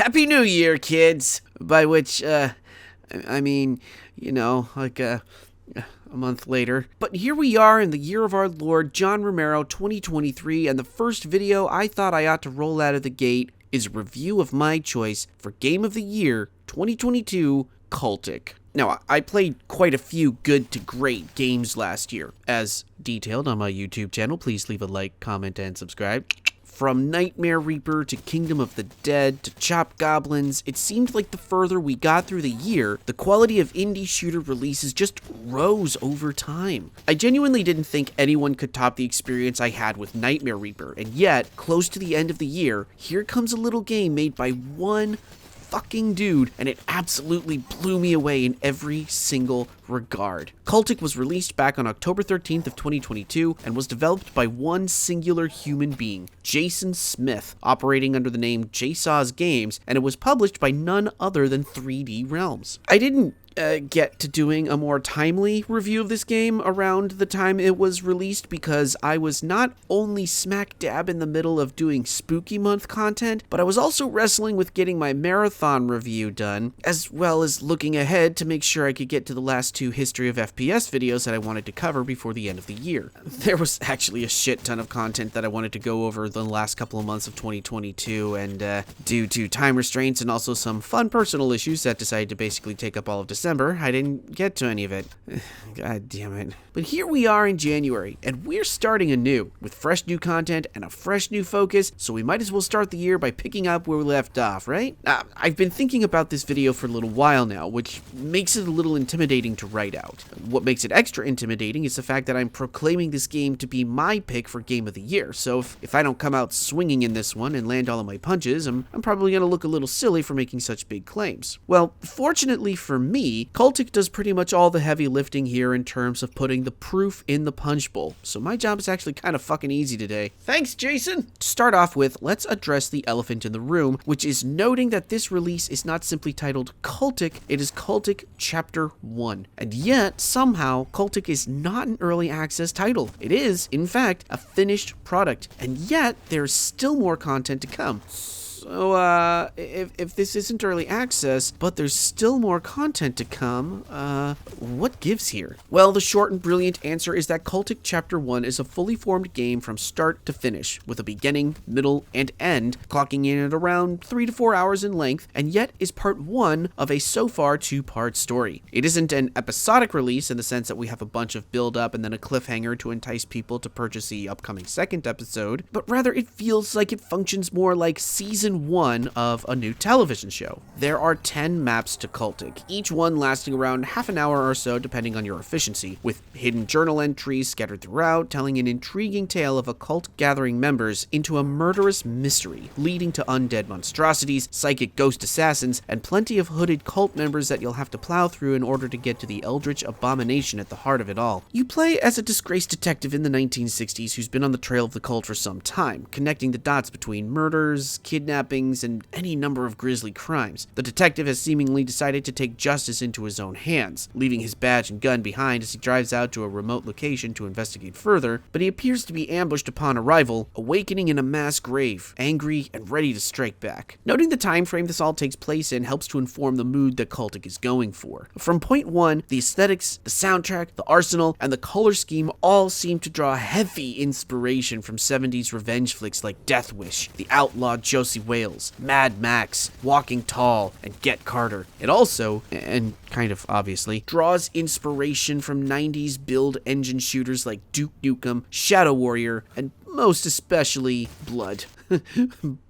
Happy New Year, kids! By which, I mean, like a month later. But here we are in the year of our Lord, John Romero, 2023, and the first video I thought I ought to roll out of the gate is a review of my choice for Game of the Year 2022, Cultic. Now, I played quite a few good to great games last year. As detailed on my YouTube channel, please leave a like, comment, and subscribe. From Nightmare Reaper to Kingdom of the Dead to Chopped Goblins, it seemed like the further we got through the year, the quality of indie shooter releases just rose over time. I genuinely didn't think anyone could top the experience I had with Nightmare Reaper, and yet, close to the end of the year, here comes a little game made by one fucking dude, and it absolutely blew me away in every single regard. Cultic was released back on October 13th of 2022 and was developed by one singular human being, Jason Smith, operating under the name JSAWS Games, and it was published by none other than 3D Realms. I didn't get to doing a more timely review of this game around the time it was released because I was not only smack dab in the middle of doing Spooky Month content, but I was also wrestling with getting my marathon review done, as well as looking ahead to make sure I could get to the last two History of FPS videos that I wanted to cover before the end of the year. There was actually a shit ton of content that I wanted to go over the last couple of months of 2022, and due to time restraints and also some fun personal issues that decided to basically take up all of December, I didn't get to any of it. God damn it. But here we are in January, and we're starting anew, with fresh new content and a fresh new focus, so we might as well start the year by picking up where we left off, right? I've been thinking about this video for a little while now, which makes it a little intimidating to write out. What makes it extra intimidating is the fact that I'm proclaiming this game to be my pick for Game of the Year, so if I don't come out swinging in this one and land all of my punches, I'm probably gonna look a little silly for making such big claims. Well, fortunately for me, Cultic does pretty much all the heavy lifting here in terms of putting the proof in the punch bowl, so my job is actually kind of fucking easy today. Thanks, Jason! To start off with, let's address the elephant in the room, which is noting that this release is not simply titled Cultic, it is Cultic Chapter 1. And yet, somehow, Cultic is not an early access title. It is, in fact, a finished product, and yet there's still more content to come. So, if this isn't early access, but there's still more content to come, what gives here? Well, the short and brilliant answer is that Cultic Chapter 1 is a fully formed game from start to finish, with a beginning, middle, and end, clocking in at around 3 to 4 hours in length, and yet is part 1 of a so far 2-part story. It isn't an episodic release in the sense that we have a bunch of build-up and then a cliffhanger to entice people to purchase the upcoming second episode, but rather it feels like it functions more like Season 1 of a new television show. There are 10 maps to Cultic, each one lasting around half an hour or so depending on your efficiency, with hidden journal entries scattered throughout telling an intriguing tale of a cult gathering members into a murderous mystery, leading to undead monstrosities, psychic ghost assassins, and plenty of hooded cult members that you'll have to plow through in order to get to the eldritch abomination at the heart of it all. You play as a disgraced detective in the 1960s who's been on the trail of the cult for some time, connecting the dots between murders, kidnappings, and any number of grisly crimes. The detective has seemingly decided to take justice into his own hands, leaving his badge and gun behind as he drives out to a remote location to investigate further, but he appears to be ambushed upon arrival, awakening in a mass grave, angry and ready to strike back. Noting the time frame this all takes place in helps to inform the mood that Cultic is going for. From point 1, the aesthetics, the soundtrack, the arsenal, and the color scheme all seem to draw heavy inspiration from 70s revenge flicks like Death Wish, The Outlaw Josie Wales, Mad Max, Walking Tall, and Get Carter. It also, and kind of obviously, draws inspiration from 90s build engine shooters like Duke Nukem, Shadow Warrior, and most especially Blood.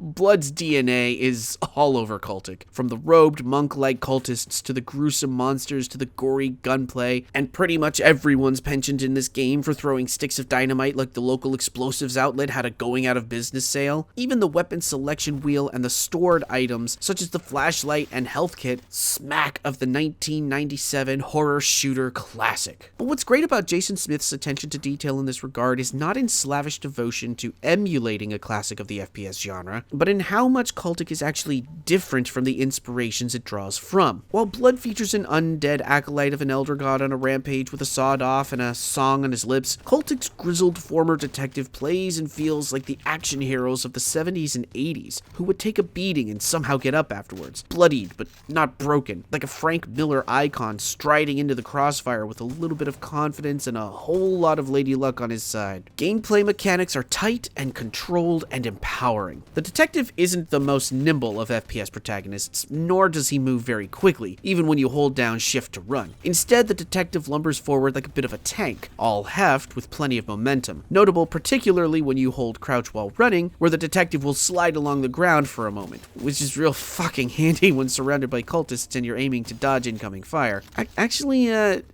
Blood's DNA is all over Cultic, from the robed monk-like cultists to the gruesome monsters to the gory gunplay, and pretty much everyone's penchant in this game for throwing sticks of dynamite like the local explosives outlet had a going out of business sale. Even the weapon selection wheel and the stored items, such as the flashlight and health kit, smack of the 1997 horror shooter classic. But what's great about Jason Smith's attention to detail in this regard is not in slavish devotion to emulating a classic of the FPS genre, but in how much Cultic is actually different from the inspirations it draws from. While Blood features an undead acolyte of an elder god on a rampage with a sawed-off and a song on his lips, Cultic's grizzled former detective plays and feels like the action heroes of the 70s and 80s, who would take a beating and somehow get up afterwards, bloodied but not broken, like a Frank Miller icon striding into the crossfire with a little bit of confidence and a whole lot of lady luck on his side. Gameplay mechanics are tight and controlled and empowering. The detective isn't the most nimble of FPS protagonists, nor does he move very quickly, even when you hold down shift to run. Instead, the detective lumbers forward like a bit of a tank, all heft with plenty of momentum. Notable particularly when you hold crouch while running, where the detective will slide along the ground for a moment, which is real fucking handy when surrounded by cultists and you're aiming to dodge incoming fire. Actually,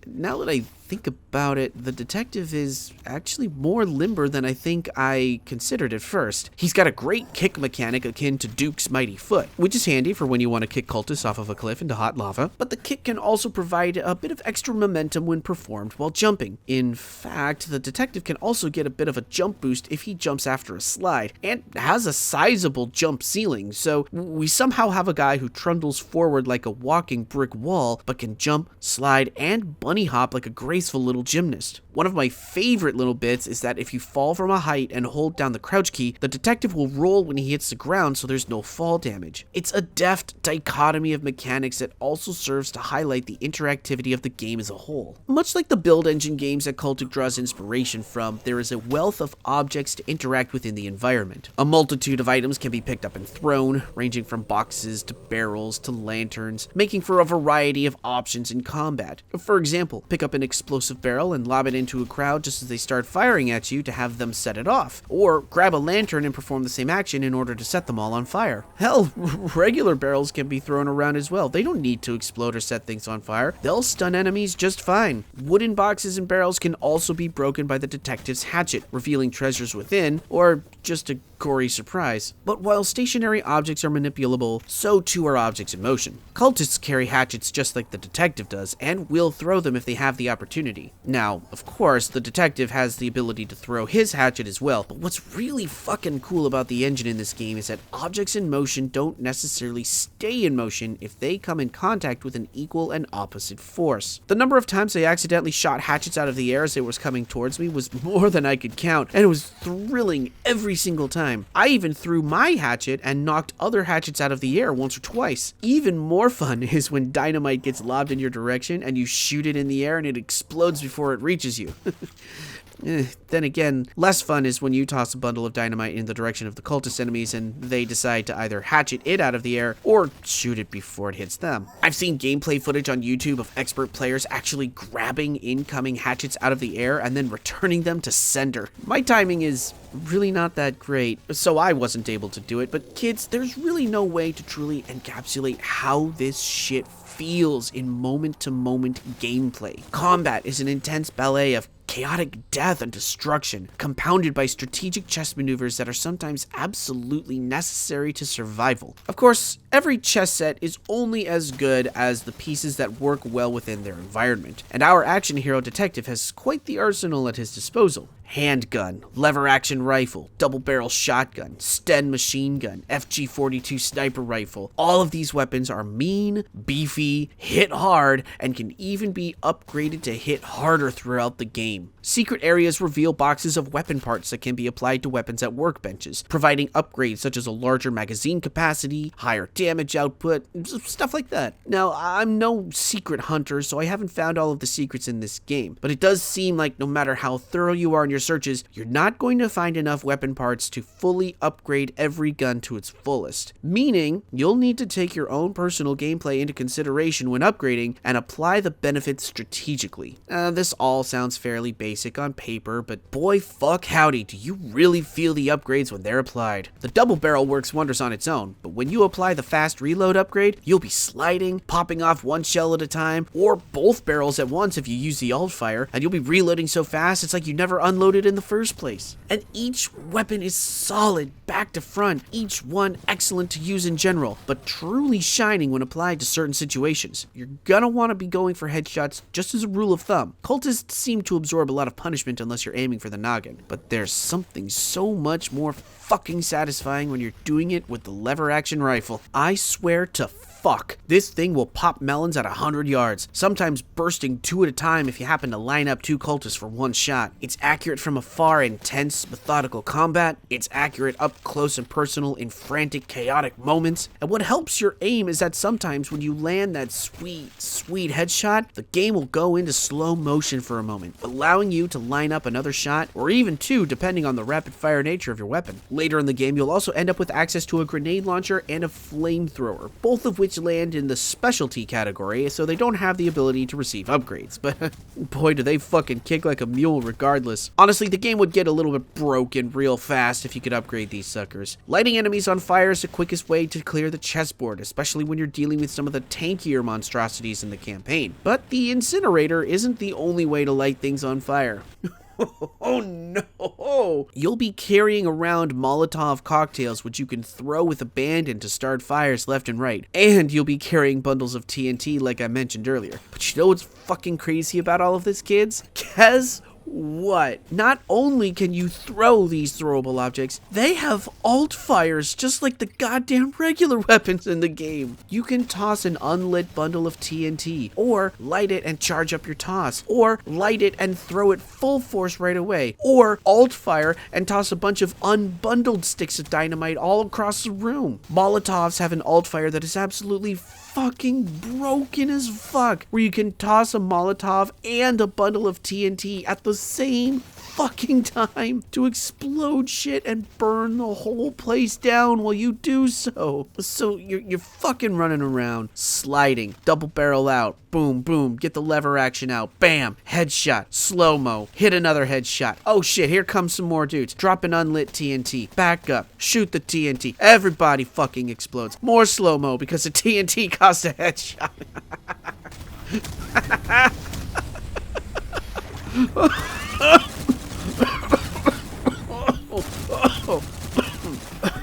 now that I think about it, the detective is actually more limber than I think I considered at first. He's got a great kick mechanic akin to Duke's mighty foot, which is handy for when you want to kick cultists off of a cliff into hot lava, but the kick can also provide a bit of extra momentum when performed while jumping. In fact, the detective can also get a bit of a jump boost if he jumps after a slide, and has a sizable jump ceiling, so we somehow have a guy who trundles forward like a walking brick wall, but can jump, slide, and bunny hop like a graceful little gymnast. One of my favorite little bits is that if you fall from a height and hold down the crouch key, the detective will roll when he hits the ground so there's no fall damage. It's a deft dichotomy of mechanics that also serves to highlight the interactivity of the game as a whole. Much like the build engine games that Cultic draws inspiration from, there is a wealth of objects to interact with in the environment. A multitude of items can be picked up and thrown, ranging from boxes to barrels to lanterns, making for a variety of options in combat. For example, pick up an explosive barrel and lob it into a crowd just as they start firing at you to have them set it off, or grab a lantern and perform the same action in order to set them all on fire. Hell, regular barrels can be thrown around as well. They don't need to explode or set things on fire. They'll stun enemies just fine. Wooden boxes and barrels can also be broken by the detective's hatchet, revealing treasures within, or just a gory surprise. But while stationary objects are manipulable, so too are objects in motion. Cultists carry hatchets just like the detective does, and will throw them if they have the opportunity. Now, of course, the detective has the ability to throw his hatchet as well, but what's really fucking cool about the engine in this game is that objects in motion don't necessarily stay in motion if they come in contact with an equal and opposite force. The number of times I accidentally shot hatchets out of the air as they was coming towards me was more than I could count, and it was thrilling every single time. I even threw my hatchet and knocked other hatchets out of the air once or twice. Even more fun is when dynamite gets lobbed in your direction and you shoot it in the air and it explodes before it reaches you. Then again, less fun is when you toss a bundle of dynamite in the direction of the cultist enemies and they decide to either hatchet it out of the air or shoot it before it hits them. I've seen gameplay footage on YouTube of expert players actually grabbing incoming hatchets out of the air and then returning them to sender. My timing is really not that great, so I wasn't able to do it, but kids, there's really no way to truly encapsulate how this shit feels in moment-to-moment gameplay. Combat is an intense ballet of chaotic death and destruction, compounded by strategic chess maneuvers that are sometimes absolutely necessary to survival. Of course, every chess set is only as good as the pieces that work well within their environment, and our action hero detective has quite the arsenal at his disposal. Handgun, lever-action rifle, double-barrel shotgun, Sten machine gun, FG-42 sniper rifle. All of these weapons are mean, beefy, hit hard, and can even be upgraded to hit harder throughout the game. Secret areas reveal boxes of weapon parts that can be applied to weapons at workbenches, providing upgrades such as a larger magazine capacity, higher damage output, stuff like that. Now, I'm no secret hunter, so I haven't found all of the secrets in this game, but it does seem like no matter how thorough you are in your searches, you're not going to find enough weapon parts to fully upgrade every gun to its fullest, meaning you'll need to take your own personal gameplay into consideration when upgrading and apply the benefits strategically. This all sounds fairly basic on paper, but boy fuck howdy do you really feel the upgrades when they're applied. The double barrel works wonders on its own, but when you apply the fast reload upgrade, you'll be sliding, popping off one shell at a time, or both barrels at once if you use the alt fire, and you'll be reloading so fast it's like you never unloaded loaded in the first place. And each weapon is solid, back to front, each one excellent to use in general, but truly shining when applied to certain situations. You're gonna want to be going for headshots just as a rule of thumb. Cultists seem to absorb a lot of punishment unless you're aiming for the noggin, but there's something so much more fucking satisfying when you're doing it with the lever action rifle. I swear to fuck, this thing will pop melons at 100 yards, sometimes bursting 2 at a time if you happen to line up 2 cultists for one shot. It's accurate from afar in tense, methodical combat. It's accurate up close and personal in frantic, chaotic moments. And what helps your aim is that sometimes when you land that sweet headshot, the game will go into slow motion for a moment, allowing you to line up another shot, or even 2 depending on the rapid fire nature of your weapon. Later in the game, you'll also end up with access to a grenade launcher and a flamethrower, both of which land in the specialty category, so they don't have the ability to receive upgrades, but boy do they fucking kick like a mule regardless. Honestly, the game would get a little bit broken real fast if you could upgrade these suckers. Lighting enemies on fire is the quickest way to clear the chessboard, especially when you're dealing with some of the tankier monstrosities in the campaign. But the incinerator isn't the only way to light things on fire. Oh no! You'll be carrying around Molotov cocktails which you can throw with abandon to start fires left and right. And you'll be carrying bundles of TNT like I mentioned earlier. But you know what's fucking crazy about all of this, kids? Guess what? Not only can you throw these throwable objects, they have alt fires just like the goddamn regular weapons in the game. You can toss an unlit bundle of TNT, or light it and charge up your toss, or light it and throw it full force right away, or alt fire and toss a bunch of unbundled sticks of dynamite all across the room. Molotovs have an alt fire that is absolutely fucking broken as fuck, where you can toss a Molotov and a bundle of TNT at the same fucking time to explode shit and burn the whole place down while you do so. So you're fucking running around, sliding, double barrel out, boom, boom, get the lever action out, bam, headshot, slow-mo, hit another headshot. Oh shit, here comes some more dudes. Drop an unlit TNT, back up, shoot the TNT. Everybody fucking explodes. More slow-mo because the TNT cost a headshot.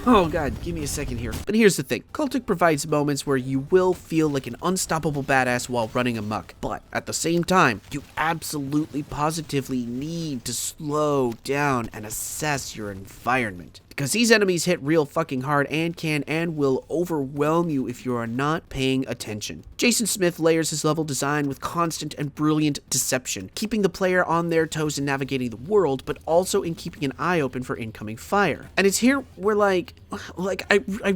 Oh god, give me a second here. But here's the thing. Cultic provides moments where you will feel like an unstoppable badass while running amok. But at the same time, you absolutely positively need to slow down and assess your environment. Because these enemies hit real fucking hard and can and will overwhelm you if you are not paying attention. Jason Smith layers his level design with constant and brilliant deception, keeping the player on their toes in navigating the world, but also in keeping an eye open for incoming fire. And it's here where I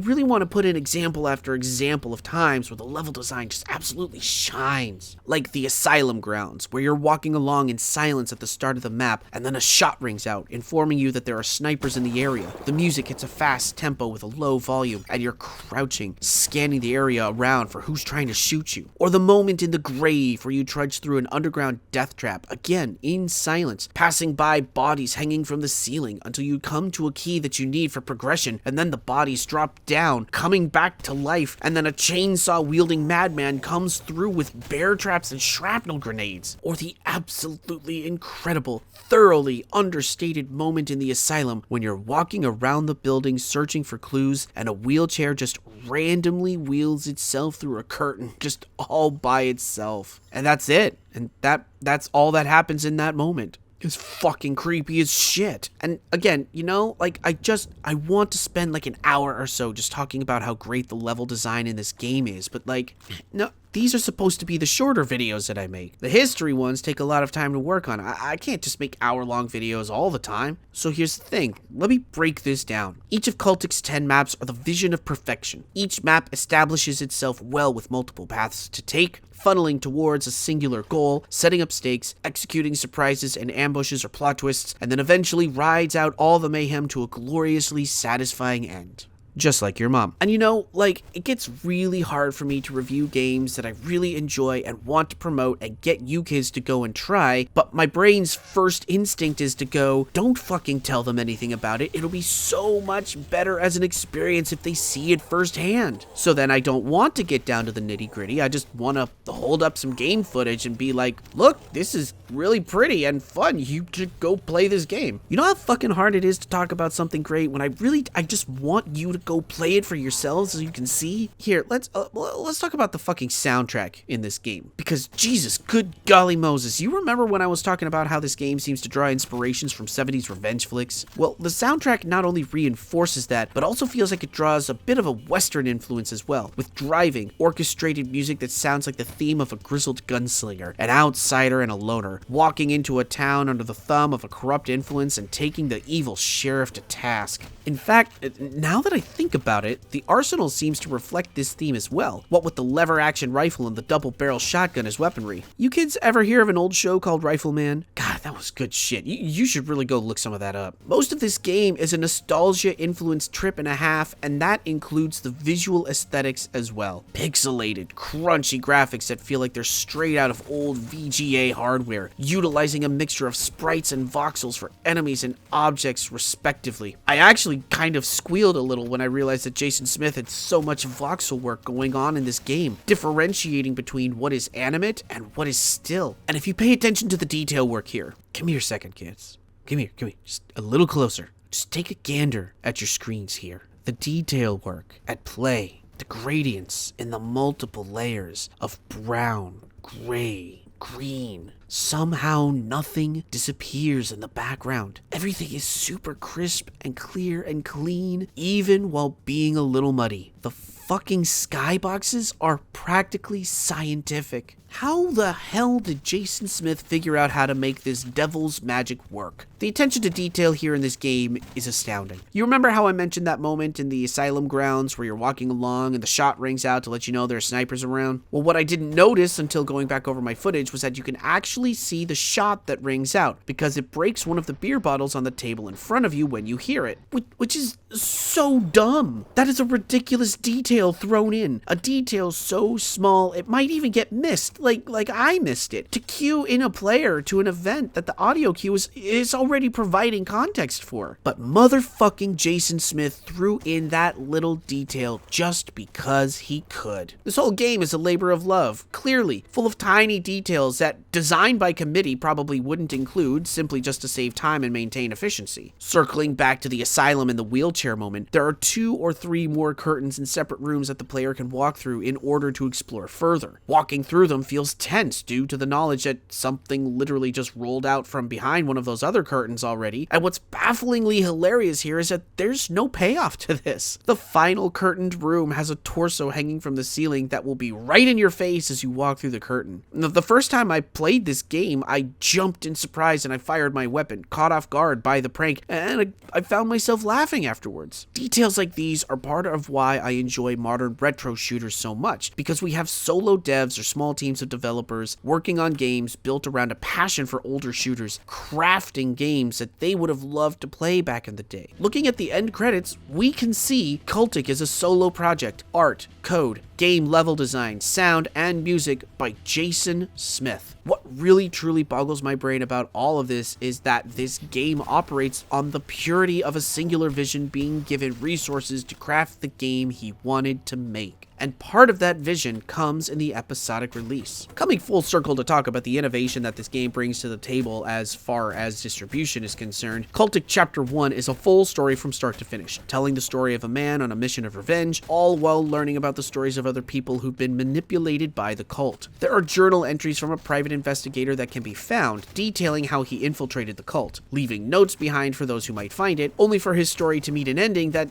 really want to put in example after example of times where the level design just absolutely shines. Like the Asylum grounds, where you're walking along in silence at the start of the map, and then a shot rings out, informing you that there are snipers in the area. The music hits a fast tempo with a low volume, and you're crouching, scanning the area around for who's trying to shoot you. Or the moment in the grave where you trudge through an underground death trap, again in silence, passing by bodies hanging from the ceiling until you come to a key that you need for progression, and then the bodies drop down, coming back to life, and then a chainsaw-wielding madman comes through with bear traps and shrapnel grenades. Or the absolutely incredible, thoroughly understated moment in the Asylum when you're walking around the building searching for clues and a wheelchair just randomly wheels itself through a curtain just all by itself. And that's it. And that's all that happens in that moment. It's fucking creepy as shit. And again, you know, like I want to spend like an hour or so just talking about how great the level design in this game is, but like, no, these are supposed to be the shorter videos that I make. The history ones take a lot of time to work on. I can't just make hour-long videos all the time. So here's the thing. Let me break this down. Each of Cultic's 10 maps are the vision of perfection. Each map establishes itself well with multiple paths to take, funneling towards a singular goal, setting up stakes, executing surprises and ambushes or plot twists, and then eventually rides out all the mayhem to a gloriously satisfying end. just like your mom. And you know, like, it gets really hard for me to review games that I really enjoy and want to promote and get you kids to go and try, but my brain's first instinct is to go, don't fucking tell them anything about it. It'll be so much better as an experience if they see it firsthand. So then I don't want to get down to the nitty gritty. I just want to hold up some game footage and be like, look, this is really pretty and fun. You should go play this game. You know how fucking hard it is to talk about something great when I just want you to go play it for yourselves so you can see? Here, let's talk about the fucking soundtrack in this game. Because Jesus, good golly Moses, you remember when I was talking about how this game seems to draw inspirations from 70s revenge flicks? Well, the soundtrack not only reinforces that, but also feels like it draws a bit of a Western influence as well, with driving, orchestrated music that sounds like the theme of a grizzled gunslinger, an outsider and a loner, walking into a town under the thumb of a corrupt influence and taking the evil sheriff to task. In fact, now that I think about it, the arsenal seems to reflect this theme as well, what with the lever-action rifle and the double-barrel shotgun as weaponry. You kids ever hear of an old show called Rifleman? God, that was good shit. You should really go look some of that up. Most of this game is a nostalgia-influenced trip and a half, and that includes the visual aesthetics as well. Pixelated, crunchy graphics that feel like they're straight out of old VGA hardware, utilizing a mixture of sprites and voxels for enemies and objects respectively. I actually kind of squealed a little when I realized that Jason Smith had so much voxel work going on in this game, differentiating between what is animate and what is still. And if you pay attention to the detail work here, come here a second, kids. Come here, just a little closer. Just take a gander at your screens here. The detail work at play, the gradients in the multiple layers of brown, gray, green. Somehow nothing disappears in the background. Everything is super crisp and clear and clean, even while being a little muddy. The fucking skyboxes are practically scientific. How the hell did Jason Smith figure out how to make this devil's magic work? The attention to detail here in this game is astounding. You remember how I mentioned that moment in the asylum grounds where you're walking along and the shot rings out to let you know there are snipers around? Well, what I didn't notice until going back over my footage was that you can actually see the shot that rings out because it breaks one of the beer bottles on the table in front of you when you hear it, which is so dumb. That is a ridiculous detail thrown in. A detail so small it might even get missed. Like I missed it. To cue in a player to an event that the audio cue is already providing context for. But motherfucking Jason Smith threw in that little detail just because he could. This whole game is a labor of love, clearly, full of tiny details that, designed by committee, probably wouldn't include, simply just to save time and maintain efficiency. Circling back to the asylum and the wheelchair moment, there are 2 or 3 more curtains in separate rooms that the player can walk through in order to explore further. Walking through them feels tense due to the knowledge that something literally just rolled out from behind one of those other curtains already, and what's bafflingly hilarious here is that there's no payoff to this. The final curtained room has a torso hanging from the ceiling that will be right in your face as you walk through the curtain. The first time I played this game, I jumped in surprise and I fired my weapon, caught off guard by the prank, and I found myself laughing afterwards. Details like these are part of why I enjoy modern retro shooters so much, because we have solo devs or small teams of developers working on games built around a passion for older shooters, crafting games that they would have loved to play back in the day. Looking at the end credits, we can see Cultic is a solo project, art, code, game level design, sound, and music by Jason Smith. What really truly boggles my brain about all of this is that this game operates on the purity of a singular vision being given resources to craft the game he wanted to make. And part of that vision comes in the episodic release. Coming full circle to talk about the innovation that this game brings to the table as far as distribution is concerned, Cultic Chapter 1 is a full story from start to finish, telling the story of a man on a mission of revenge, all while learning about the stories of other people who've been manipulated by the cult. There are journal entries from a private investigator that can be found, detailing how he infiltrated the cult, leaving notes behind for those who might find it, only for his story to meet an ending that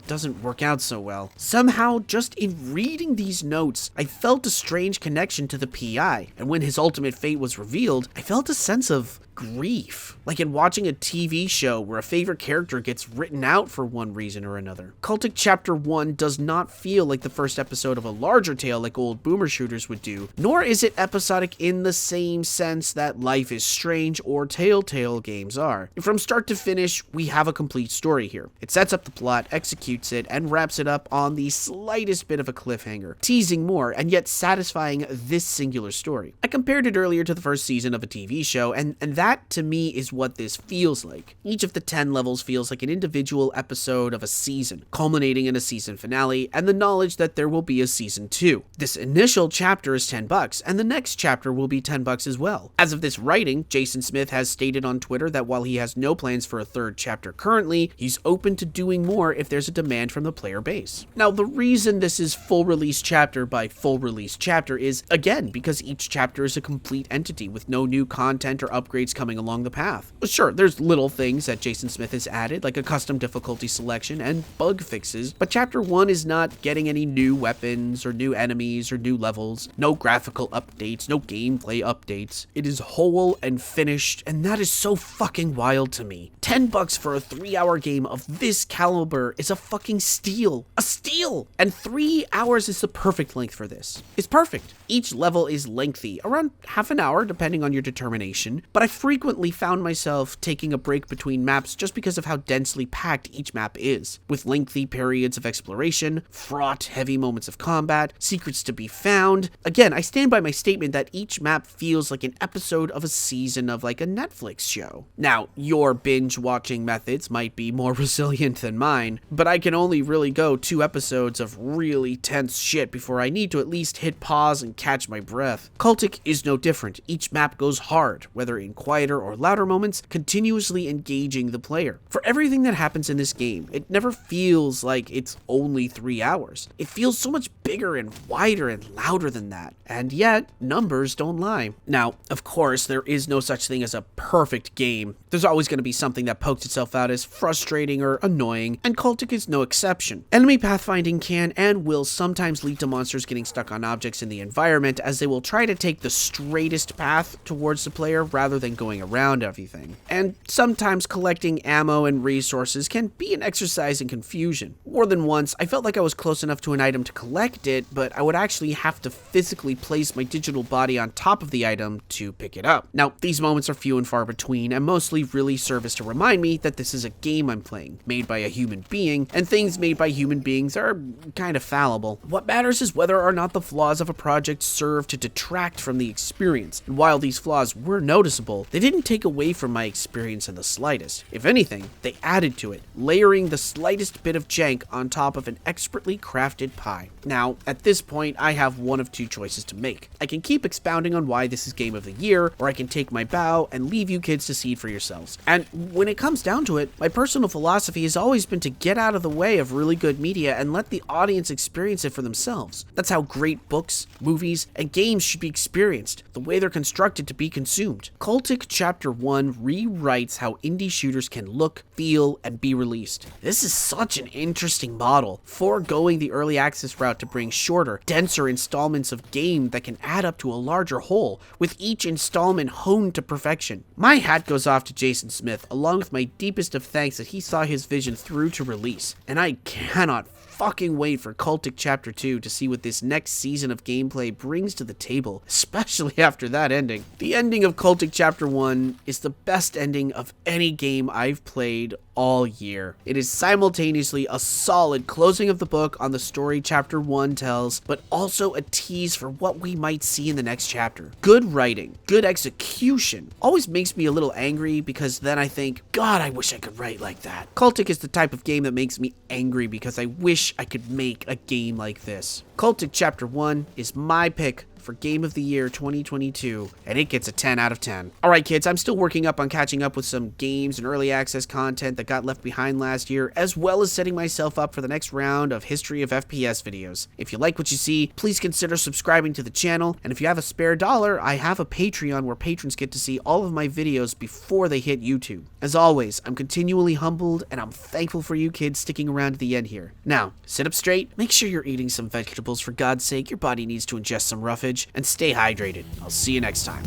doesn't work out so well. Somehow, just in reading these notes, I felt a strange connection to the PI, and when his ultimate fate was revealed, I felt a sense of grief, like in watching a TV show where a favorite character gets written out for one reason or another. Cultic Chapter 1 does not feel like the first episode of a larger tale like old boomer shooters would do, nor is it episodic in the same sense that Life is Strange or Telltale games are. From start to finish, we have a complete story here. It sets up the plot, executes it, and wraps it up on the slightest bit of a cliffhanger, teasing more and yet satisfying this singular story. I compared it earlier to the first season of a TV show, and that to me is what this feels like. Each of the 10 levels feels like an individual episode of a season, culminating in a season finale and the knowledge that there will be a season 2. This initial chapter is $10, and the next chapter will be $10 as well. As of this writing, Jason Smith has stated on Twitter that while he has no plans for a third chapter currently, he's open to doing more if there's a demand from the player base. Now, the reason this is full release chapter by full release chapter is, again, because each chapter is a complete entity with no new content or upgrades coming along the path. Sure, there's little things that Jason Smith has added, like a custom difficulty selection and bug fixes, but chapter 1 is not getting any new weapons or new enemies or new levels, no graphical updates, no gameplay updates. It is whole and finished, and that is so fucking wild to me. $10 for a 3-hour game of this caliber is a fucking steal. A steal! And 3 hours is the perfect length for this. It's perfect. Each level is lengthy, around half an hour depending on your determination, but I frequently found myself taking a break between maps just because of how densely packed each map is, with lengthy periods of exploration, fraught, heavy moments of combat, secrets to be found. Again, I stand by my statement that each map feels like an episode of a season of like a Netflix show. Now, your binge watching methods might be more resilient than mine, but I can only really go 2 episodes of really tense shit before I need to at least hit pause and catch my breath. Cultic is no different. Each map goes hard, whether in quieter or louder moments, continuously engaging the player. For everything that happens in this game, it never feels like it's only 3 hours. It feels so much bigger and wider and louder than that. And yet, numbers don't lie. Now, of course, there is no such thing as a perfect game. There's always going to be something that pokes itself out as frustrating or annoying, and Cultic is no exception. Enemy pathfinding can and will sometimes lead to monsters getting stuck on objects in the environment, as they will try to take the straightest path towards the player rather than going around everything. And sometimes collecting ammo and resources can be an exercise in confusion. More than once, I felt like I was close enough to an item to collect it, but I would actually have to physically place my digital body on top of the item to pick it up. Now, these moments are few and far between, and mostly really serve as to remind me that this is a game I'm playing, made by a human being, and things made by human beings are kind of fallible. What matters is whether or not the flaws of a project serve to detract from the experience, and while these flaws were noticeable, they didn't take away from my experience in the slightest. If anything, they added to it, layering the slightest bit of jank on top of an expertly crafted pie. Now, at this point, I have one of 2 choices to make. I can keep expounding on why this is Game of the Year, or I can take my bow and leave you kids to see it for yourselves. And when it comes down to it, my personal philosophy has always been to get out of the way of really good media and let the audience experience it for themselves. That's how great books, movies, and games should be experienced, the way they're constructed to be consumed. Cultic Chapter 1 rewrites how indie shooters can look, feel, and be released. This is such an interesting model, foregoing the early access route to bring shorter, denser installments of game that can add up to a larger whole, with each installment honed to perfection. My hat goes off to Jason Smith, along with my deepest of thanks that he saw his vision through to release, and I cannot fucking wait for Cultic Chapter 2 to see what this next season of gameplay brings to the table, especially after that ending. The ending of Cultic Chapter 1 is the best ending of any game I've played all year. It is simultaneously a solid closing of the book on the story Chapter 1 tells, but also a tease for what we might see in the next chapter. Good writing, good execution, always makes me a little angry because then I think, God, I wish I could write like that. Cultic is the type of game that makes me angry because I wish I could make a game like this. Cultic Chapter 1 is my pick for Game of the Year 2022, and it gets a 10 out of 10. Alright kids, I'm still working up on catching up with some games and early access content that got left behind last year, as well as setting myself up for the next round of History of FPS videos. If you like what you see, please consider subscribing to the channel, and if you have a spare $1, I have a Patreon where patrons get to see all of my videos before they hit YouTube. As always, I'm continually humbled, and I'm thankful for you kids sticking around to the end here. Now, sit up straight, make sure you're eating some vegetables for God's sake, your body needs to ingest some roughage, and stay hydrated. I'll see you next time.